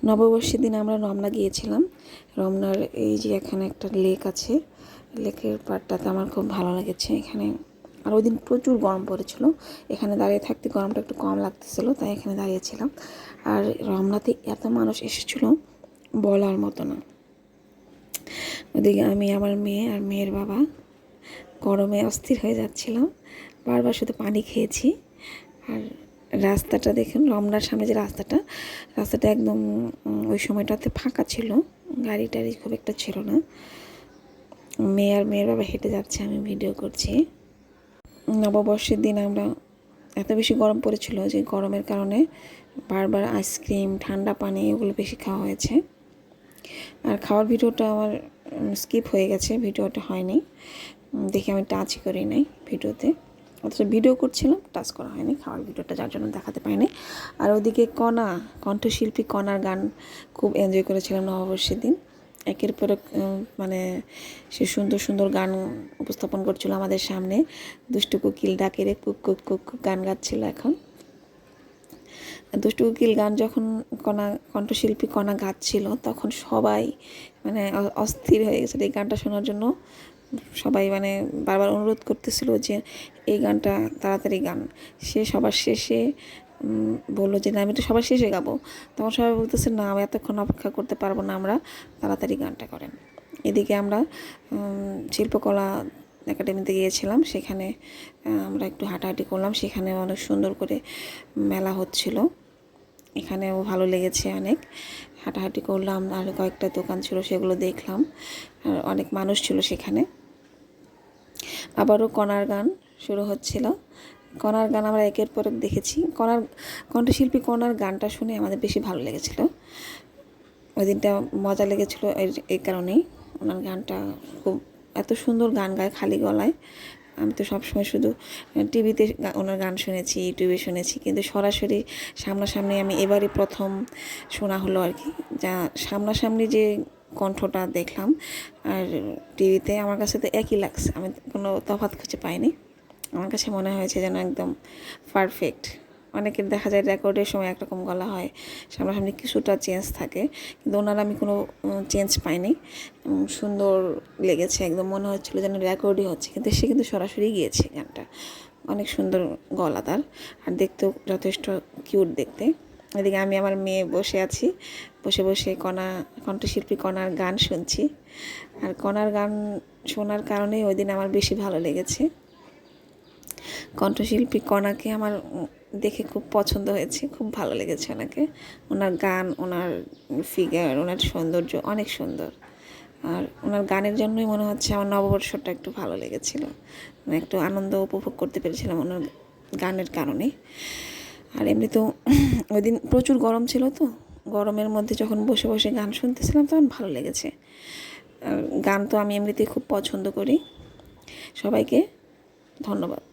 নববর্ষের দিন আমরা রমনা গিয়েছিলাম। রমনার এই যে এখানে একটা লেক আছে, লেকের পাড়টাতে আমার খুব ভালো লেগেছে এখানে। আর ওই দিন প্রচুর গরম পড়েছিল, এখানে দাঁড়িয়ে থাকতে গরমটা একটু কম লাগতেছিল, তাই এখানে দাঁড়িয়েছিলাম। আর রমনাতে এত মানুষ এসেছিলো বলার মতো না। ওদিকে আমি, আমার মেয়ে আর মেয়ের বাবা গরমে অস্থির হয়ে যাচ্ছিলাম, বারবার শুধু পানি খেয়েছি। আর রাস্তাটা দেখুন, রমনার সামনে যে রাস্তাটা একদম ওই সময়টাতে ফাঁকা ছিল, গাড়ি টাড়ি খুব একটা ছিল না। মেয়ে আর মেয়ের বাবা হেঁটে যাচ্ছে, আমি ভিডিও করছি। নববর্ষের দিন আমরা এত বেশি গরম পড়েছিল যে গরমের কারণে বারবার আইসক্রিম, ঠান্ডা পানি এগুলো বেশি খাওয়া হয়েছে। আর খাওয়ার ভিডিওটা আমার স্কিপ হয়ে গেছে, ভিডিওটা হয়নি দেখে আমি টাচই করি নাই ভিডিওতে। অথচ ভিডিও করছিলাম, টাচ করা হয়নি খাওয়ার ভিডিওটা, যার জন্য দেখাতে পারিনি। আর ওদিকে কণ্ঠশিল্পী কণার গান খুব এনজয় করেছিলাম নববর্ষের দিন। একের পর এক মানে সে সুন্দর সুন্দর গান উপস্থাপন করছিল আমাদের সামনে। দুষ্টু কোকিল ডাকে রে কুক কুক কুক কুক গান গাচ্ছিল। এখন দুষ্টু কোকিল গান যখন কণ্ঠশিল্পী কণা গাচ্ছিল, তখন সবাই মানে অস্থির হয়ে গেছিল এই গানটা শোনার জন্য। সবাই মানে বারবার অনুরোধ করতেছিল যে এই গানটা তাড়াতাড়ি গান। সে সবার শেষে বললো যে না, আমি তো সবার শেষে গাবো। তখন সবাই বলতেছে না, আমি এতক্ষণ অপেক্ষা করতে পারবো না, আমরা তাড়াতাড়ি গানটা করেন। এদিকে আমরা শিল্পকলা একাডেমিতে গিয়েছিলাম, সেখানে আমরা একটু হাঁটাহাঁটি করলাম। সেখানে অনেক সুন্দর করে মেলা হচ্ছিল, এখানেও ভালো লেগেছে অনেক। হাঁটাহাঁটি করলাম, আর কয়েকটা দোকান ছিল সেগুলো দেখলাম, আর অনেক মানুষ ছিল সেখানে। আবারও কণার গান শুরু হচ্ছিল। কণার গান আমরা একের পর এক দেখেছি। কণ্ঠশিল্পী কণার গানটা শুনে আমাদের বেশি ভালো লেগেছিল। ওই দিনটা মজা লেগেছিলো এই কারণেই, ওনার গানটা খুব এত সুন্দর গান গায় খালি গলায়। আমি তো সবসময় শুধু টিভিতে ওনার গান শুনেছি, ইউটিউবে শুনেছি, কিন্তু সরাসরি সামনাসামনি আমি এবারই প্রথম শোনা হলো আর কি। যা সামনাসামনি যে কণ্ঠটা দেখলাম আর টিভিতে, আমার কাছে তো একই লাগছে, আমি কোনো তফাৎ খুঁজে পাইনি। আমার কাছে মনে হয়েছে যেন একদম পারফেক্ট। অনেকের দেখা যায় রেকর্ডের সময় একরকম গলা হয়, সামনাসামনি কিছুটা চেঞ্জ থাকে, কিন্তু ওনার আমি কোনো চেঞ্জ পাইনি। সুন্দর লেগেছে, একদম মনে হচ্ছিলো যেন রেকর্ডই হচ্ছে, কিন্তু সে কিন্তু সরাসরি গিয়েছে গানটা। অনেক সুন্দর গলা তার, আর দেখতেও যথেষ্ট কিউট দেখতে। এদিকে আমি, আমার মেয়ে বসে আছি, বসে বসে কণ্ঠশিল্পী কণার গান শুনছি। আর কণার গান শোনার কারণেই ওই দিন আমার বেশি ভালো লেগেছে। কণ্ঠশিল্পী কণাকে আমার দেখে খুব পছন্দ হয়েছে, খুব ভালো লেগেছে ওনাকে। ওনার গান, ওনার ফিগার, ওনার সৌন্দর্য অনেক সুন্দর। আর ওনার গানের জন্যই মনে হচ্ছে আমার নববর্ষটা একটু ভালো লেগেছিল, মানে একটু আনন্দ উপভোগ করতে পেরেছিলাম ওনার গানের কারণে। আর এমনি তো ওই দিন প্রচুর গরম ছিল, তো গরমের মধ্যে যখন বসে বসে গান শুনতেছিলাম তখন ভালো লেগেছে। গান তো আমি এমনিতেই খুব পছন্দ করি। সবাইকে ধন্যবাদ।